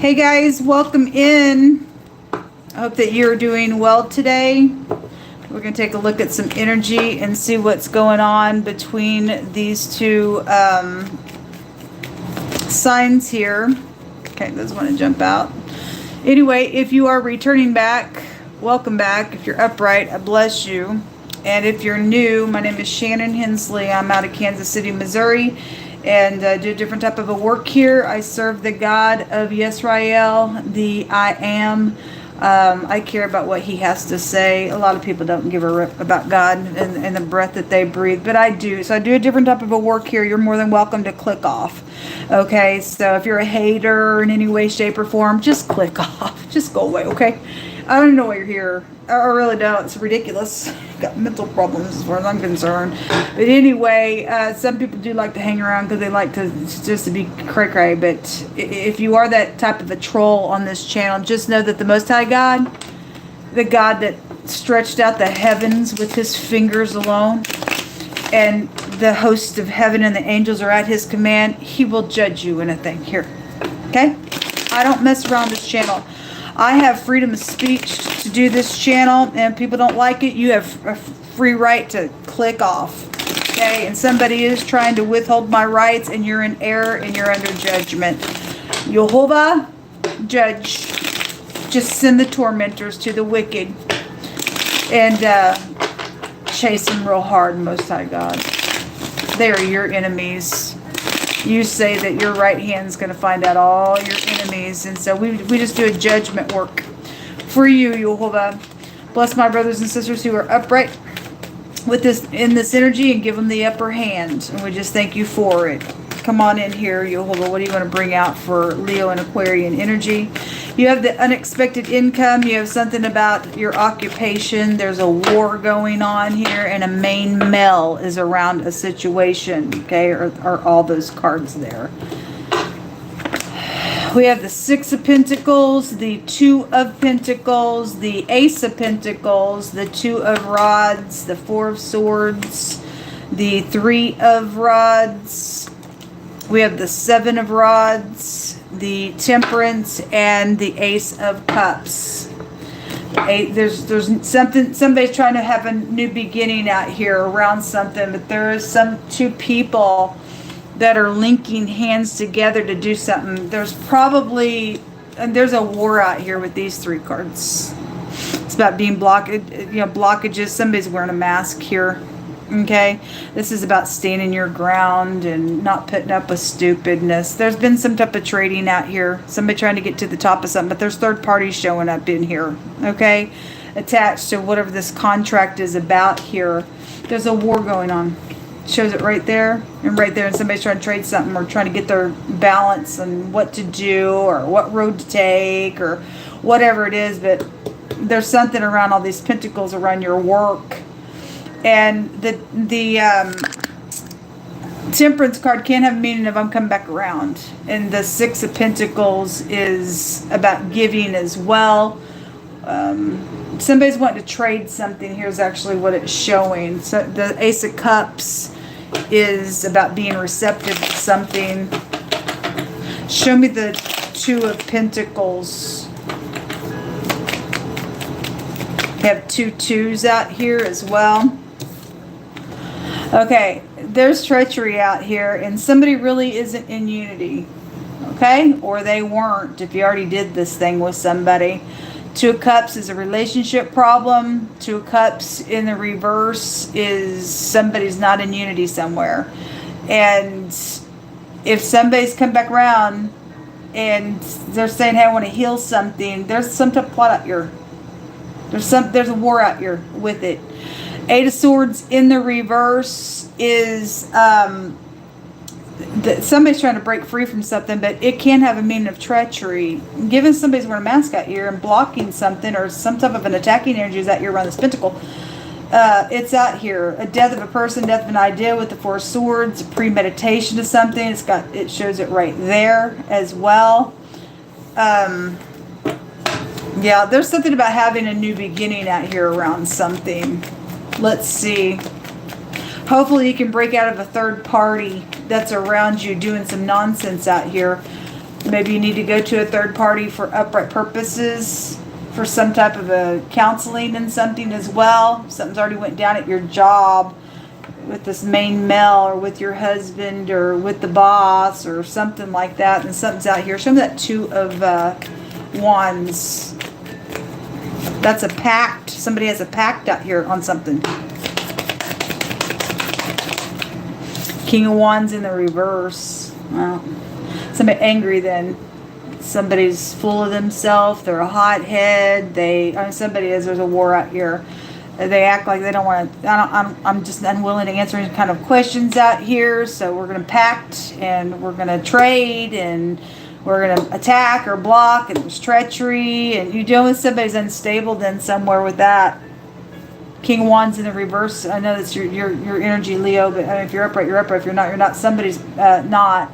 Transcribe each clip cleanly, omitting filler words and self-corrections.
Hey guys, welcome in. I hope that you're doing well today. We're going to take a look at some energy and see what's going on between these two signs here. Okay, those want to jump out. Anyway, if you are returning back, welcome back. If you're upright, I bless you. And if you're new, my name is Shannon Hensley. I'm out of Kansas City, Missouri, and do a different type of a work here. I serve the God of Yisrael, the I Am. I care about what he has to say. A lot of people don't give a rip about God and the breath that they breathe, but I do. So I do a different type of a work here. You're more than welcome to click off. Okay, so if you're a hater in any way, shape, or form, just click off. Just go away, okay? I don't know why you're here. I really don't. It's ridiculous. Got mental problems as far as I'm concerned. But anyway, some people do like to hang around because they like to just to be cray-cray. But if you are that type of a troll on this channel, just know that the Most High God, the God that stretched out the heavens with his fingers alone, and the hosts of heaven and the angels are at his command, he will judge you in a thing here. Okay? I don't mess around this channel. I have freedom of speech to do this channel, and if people don't like it, you have a free right to click off. Okay? And somebody is trying to withhold my rights, and you're in error, and you're under judgment. Yehovah, judge. Just send the tormentors to the wicked. And chase them real hard, Most High God. They are your enemies. You say that your right hand's going to find out all your enemies. And so we just do a judgment work for you, Yehovah. Bless my brothers and sisters who are upright with this in this energy and give them the upper hand. And we just thank you for it. Come on in here, Yehovah. What are you going to bring out for Leo and Aquarian energy? You have the unexpected income. You have something about your occupation. There's a war going on here, and a main male is around a situation. Okay, are all those cards there? We have the Six of Pentacles, the Two of Pentacles, the Ace of Pentacles, the Two of Rods, the Four of Swords, the Three of Rods. We have the Seven of Rods, the Temperance, and the Ace of Cups. There's something, somebody's trying to have a new beginning out here around something, but there is two people that are linking hands together to do something. There's a war out here with these three cards. It's about being blockages. Somebody's wearing a mask here. Okay, this is about standing your ground and not putting up with stupidness. There's been some type of trading out here. Somebody trying to get to the top of something, but there's third parties showing up in here. Okay, attached to whatever this contract is about here. There's a war going on. Shows it right there and right there, and somebody's trying to trade something or trying to get their balance and what to do or what road to take or whatever it is. But there's something around all these pentacles around your work. And the Temperance card can have a meaning of I'm coming back around. And the Six of Pentacles is about giving as well. Somebody's wanting to trade something. Here's actually what it's showing. So the Ace of Cups is about being receptive to something. Show me the Two of Pentacles. We have two twos out here as well. Okay, there's treachery out here, and somebody really isn't in unity, okay? Or they weren't if you already did this thing with somebody. Two of Cups is a relationship problem. Two of Cups in the reverse is somebody's not in unity somewhere. And if somebody's come back around and they're saying, hey, I want to heal something, there's some type of plot out here. There's a war out here with it. Eight of Swords in the reverse is somebody's trying to break free from something, but it can have a meaning of treachery. Given somebody's wearing a mask out here and blocking something, or some type of an attacking energy is out here around this pentacle, it's out here. A death of a person, death of an idea with the Four of Swords, premeditation of something. It shows it right there as well. Yeah, there's something about having a new beginning out here around something. Let's see. Hopefully you can break out of a third party that's around you doing some nonsense out here Maybe you need to go to a third party for upright purposes, for some type of a counseling and something as well. Something's already went down at your job with this main male, or with your husband, or with the boss, or something like that. And something's out here. Show me that Two of Wands. That's a pact. Somebody has a pact out here on something. King of Wands in the reverse. Well, somebody angry then. Somebody's full of themselves. They're a hothead. Somebody is. There's a war out here. They act like they don't want to. I'm just unwilling to answer any kind of questions out here. So we're going to pact, and we're going to trade, and we're going to attack or block, and there's treachery, and you're dealing with somebody's unstable then somewhere with that. King of Wands in the reverse. I know that's your energy, Leo, but I mean, if you're upright, you're upright. If you're not, you're not. Somebody's not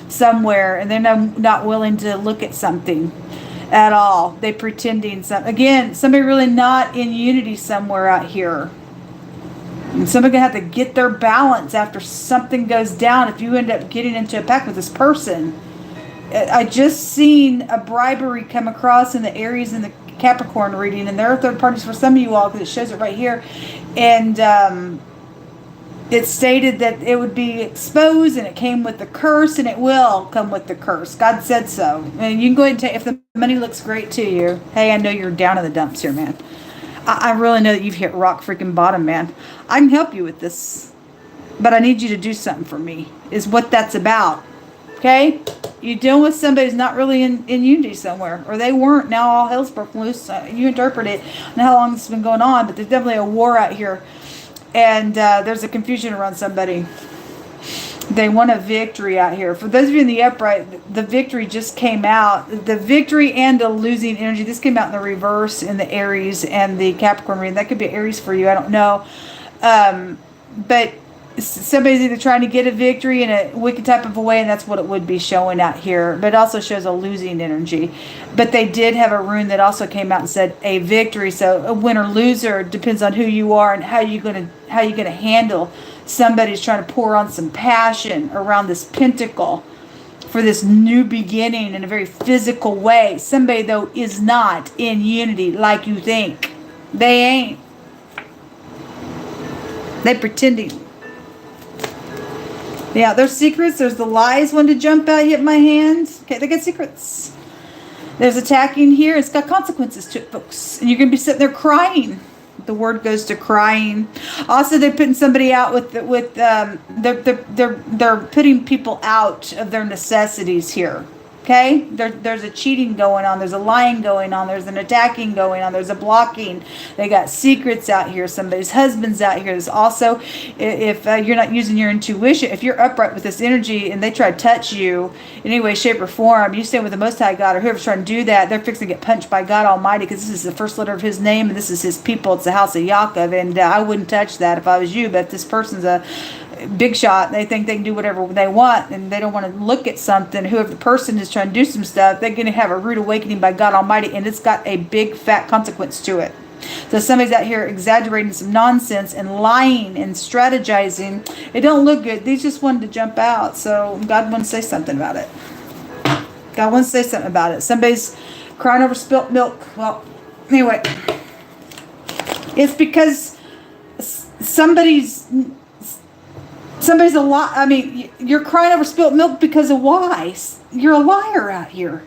somewhere, and they're not willing to look at something at all. They pretending something. Again, somebody really not in unity somewhere out here. And somebody gonna have to get their balance after something goes down if you end up getting into a pact with this person. I just seen a bribery come across in the Aries and the Capricorn reading, and there are third parties for some of you all, because it shows it right here. And it stated that it would be exposed, and it came with the curse, and it will come with the curse. God said so. And you can go ahead and take, if the money looks great to you, hey, I know you're down in the dumps here, man. I really know that you've hit rock freaking bottom, man. I can help you with this, but I need you to do something for me, is what that's about. Okay? You're dealing with somebody who's not really in unity somewhere, or they weren't. Now all hell's broken loose. You interpret it and how long this has been going on, but there's definitely a war out here. And there's a confusion around somebody. They want a victory out here. For those of you in the upright, the victory just came out. The victory and the losing energy. This came out in the reverse in the Aries and the Capricorn reading. That could be Aries for you. I don't know. But somebody's either trying to get a victory in a wicked type of a way, and that's what it would be showing out here. But it also shows a losing energy. But they did have a rune that also came out and said a victory. So a winner loser depends on who you are and how you're gonna handle somebody's trying to pour on some passion around this pentacle for this new beginning in a very physical way. Somebody though is not in unity like you think. They ain't. They pretending. Yeah, there's secrets. There's the lies one to jump out, hit my hands. Okay, they got secrets. There's attacking here. It's got consequences to it, folks. And you're going to be sitting there crying. The word goes to crying. Also, they're putting somebody out they're putting people out of their necessities here. Okay, there's a cheating going on. There's a lying going on. There's an attacking going on. There's a blocking. They got secrets out here. Somebody's husband's out here. There's also, if you're not using your intuition, if you're upright with this energy and they try to touch you in any way, shape, or form, you stay with the Most High God, or whoever's trying to do that, they're fixing to get punched by God Almighty, because this is the first letter of His name, and this is His people. It's the house of Yaakov, and I wouldn't touch that if I was you. But if this person's a big shot, they think they can do whatever they want, and they don't want to look at something. Whoever the person is trying to do some stuff, they're going to have a rude awakening by God Almighty, and it's got a big fat consequence to it. So somebody's out here exaggerating some nonsense and lying and strategizing. It don't look good. These just wanted to jump out, so God wants to say something about it. God wants to say something about it. Somebody's crying over spilt milk. Well, anyway, it's because somebody's a lot. I mean, you're crying over spilt milk because of why? You're a liar out here.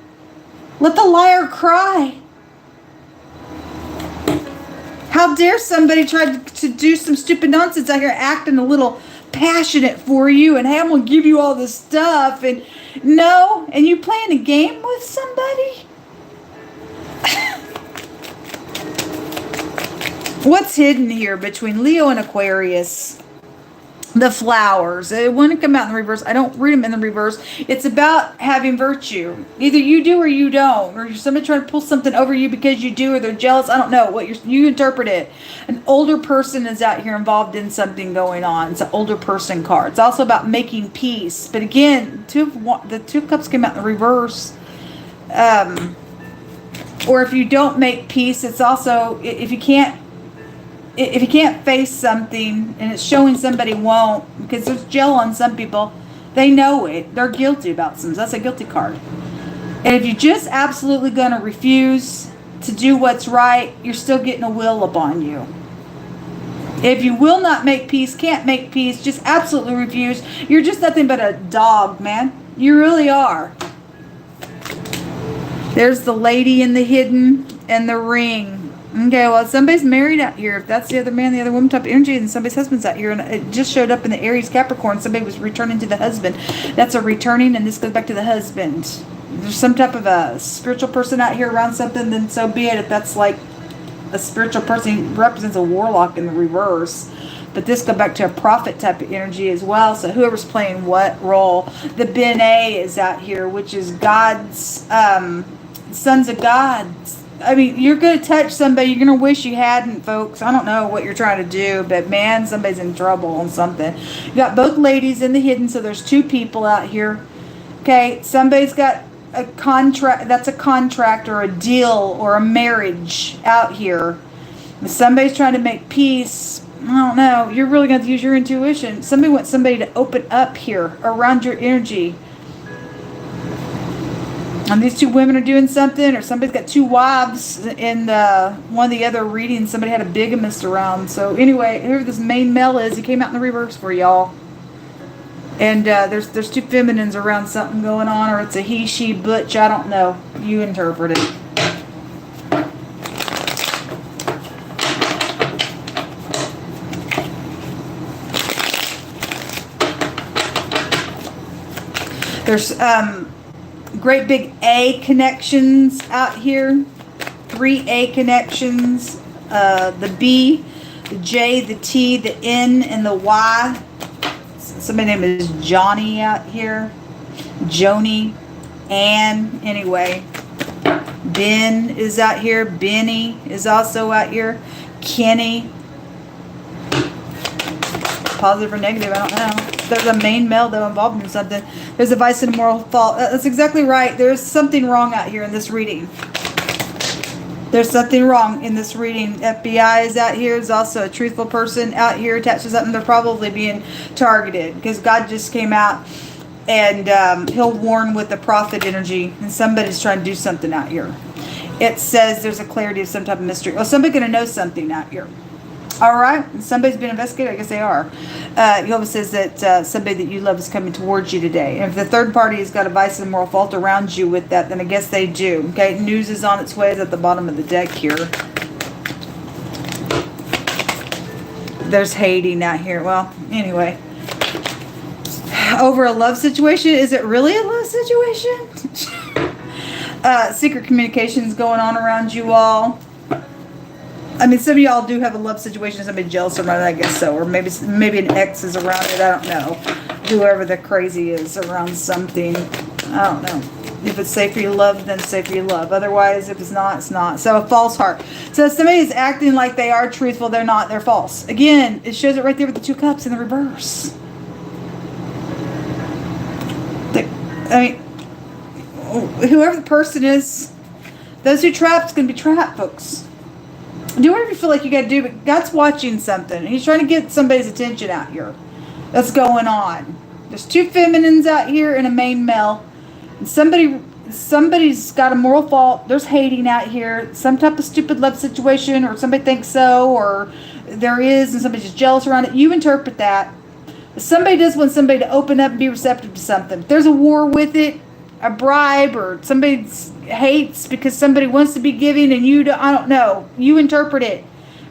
Let the liar cry. How dare somebody try to do some stupid nonsense out here, acting a little passionate for you, and hey, I'm going to give you all this stuff, and no, and you playing a game with somebody? What's hidden here between Leo and Aquarius? The flowers. It wouldn't come out in the reverse. I don't read them in the reverse. It's about having virtue. Either you do or you don't. Or somebody trying to pull something over you because you do, or they're jealous. I don't know. You interpret it. An older person is out here involved in something going on. It's an older person card. It's also about making peace. But again, the Two of Cups came out in the reverse. Or if you don't make peace, it's also, if you can't face something, and it's showing somebody won't, because there's gel on some people, they know it, they're guilty about some. That's a guilty card. And if you're just absolutely going to refuse to do what's right, you're still getting a will upon you. If you will not make peace, can't make peace, just absolutely refuse, you're just nothing but a dog, man. You really are. There's the lady in the hidden and the ring. Okay, well, somebody's married out here. If that's the other man, the other woman type of energy, and somebody's husband's out here, and it just showed up in the Aries Capricorn. Somebody was returning to the husband. That's a returning, and this goes back to the husband. There's some type of a spiritual person out here around something, then so be it. If that's like a spiritual person, represents a warlock in the reverse. But this goes back to a prophet type of energy as well. So whoever's playing what role. The Bene is out here, which is God's, sons of God. I mean, you're going to touch somebody. You're going to wish you hadn't, folks. I don't know what you're trying to do, but man, somebody's in trouble on something. You got both ladies in the hidden, so there's two people out here. Okay, somebody's got a contract. That's a contract or a deal or a marriage out here. If somebody's trying to make peace, I don't know. You're really going to use your intuition. Somebody wants somebody to open up here around your energy. And these two women are doing something, or somebody's got two wives in one of the other readings. Somebody had a bigamist around. So anyway, whoever this main male is, he came out in the reverse for y'all. And there's two feminines around something going on, or it's a he, she, butch. I don't know. You interpret it. There's great big A connections out here. 3 A connections. The B, the J, the T, the N, and the Y. Somebody's name is Johnny out here. Joni. Ann. Anyway. Ben is out here. Benny is also out here. Kenny. Positive or negative, I don't know. There's a main male though involved in something. There's a vice and a moral fault. That's exactly right. There's something wrong out here in this reading. There's something wrong in this reading. FBI is out here. There's also a truthful person out here attached to something. They're probably being targeted because God just came out and he'll warn with the prophet energy, and somebody's trying to do something out here. It says there's a clarity of some type of mystery. Well, somebody's going to know something out here. All right, somebody's been investigated. I guess they are. Jehovah says that somebody that you love is coming towards you today. And if the third party has got a vice and moral fault around you with that, then I guess they do. Okay, news is on its way. It's at the bottom of the deck here. There's hating out here. Well, anyway. Over a love situation. Is it really a love situation? Secret communications going on around you all. I mean, some of y'all do have a love situation. Somebody jealous around it, I guess so. Or maybe an ex is around it. I don't know. Whoever the crazy is around something. I don't know. If it's safe for you to love, then it's safe for you to love. Otherwise, if it's not, it's not. So a false heart. So if somebody is acting like they are truthful, they're not. They're false. Again, it shows it right there with the 2 cups in the reverse. I mean, whoever the person is, those who trapped going to be trapped, folks. Do whatever you feel like you got to do, but God's watching something. And he's trying to get somebody's attention out here. That's going on. There's 2 feminines out here and a main male. And somebody's got a moral fault. There's hating out here. Some type of stupid love situation, or somebody thinks so, or there is, and somebody's just jealous around it. You interpret that. Somebody does want somebody to open up and be receptive to something. If there's a war with it, a bribe, or somebody hates because somebody wants to be giving and you don't, I don't know. You interpret it.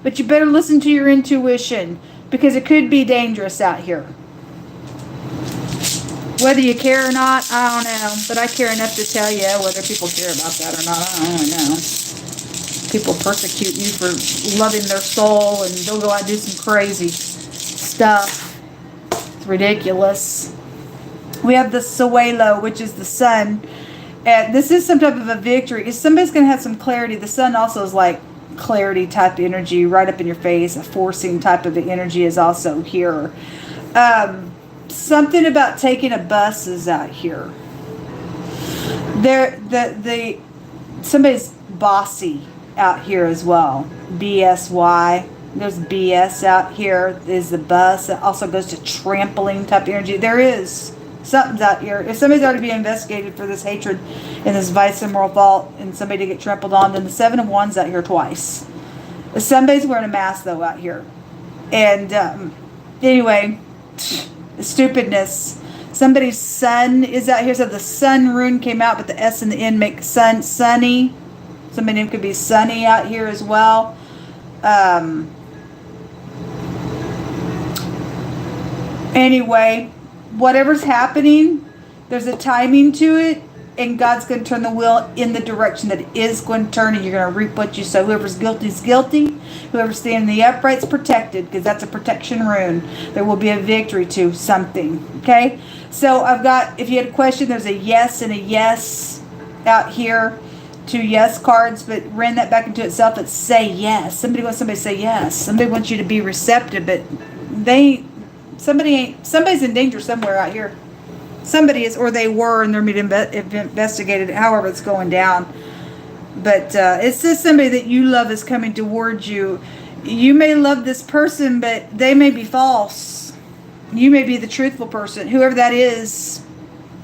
But you better listen to your intuition, because it could be dangerous out here. Whether you care or not, I don't know. But I care enough to tell you whether people care about that or not. I don't really know. People persecute you for loving their soul, and they'll go out and do some crazy stuff. It's ridiculous. We have the Suelo, which is the sun. And this is some type of a victory. If somebody's going to have some clarity, the sun also is like clarity type energy, right up in your face. A forcing type of energy is also here. Something about taking a bus is out here. Somebody's bossy out here as well. BSY. There's BS out here. Is the bus. It also goes to trampling type energy. There is Something's out here. If somebody's already being investigated for this hatred and this vice and moral fault and somebody to get trampled on, then the 7 of Wands out here twice. Somebody's wearing a mask, though, out here. And anyway, stupidness. Somebody's sun is out here. So the sun rune came out, but the S and the N make sun, sunny. Somebody's name could be Sunny out here as well. Anyway, whatever's happening, there's a timing to it, and God's going to turn the wheel in the direction that it is going to turn, and you're going to reap what you sow. Whoever's guilty is guilty. Whoever's standing in the upright's protected, because that's a protection rune. There will be a victory to something. Okay? So I've got, if you had a question, there's a yes and a yes out here. 2 yes cards, but ran that back into itself. It's say yes. Somebody wants somebody to say yes. Somebody wants you to be receptive, but somebody's in danger somewhere out here. Somebody is, or they were, and they're being investigated, however it's going down. But it's just somebody that you love is coming towards you. You may love this person, but they may be false. You may be the truthful person, whoever that is.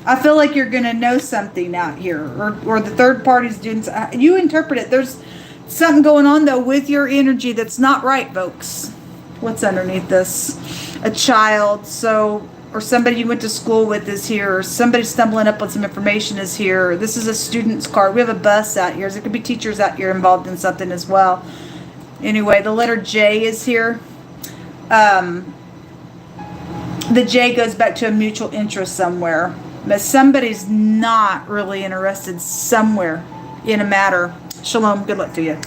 I feel like you're going to know something out here, or the third party's doing. You interpret it. There's something going on, though, with your energy that's not right, folks. What's underneath this? A child, so, or somebody you went to school with is here, or somebody stumbling up on some information is here. This is a student's card. We have a bus out here. There could be teachers out here involved in something as well. Anyway, the letter J is here. The J goes back to a mutual interest somewhere. But somebody's not really interested somewhere in a matter. Shalom. Good luck to you.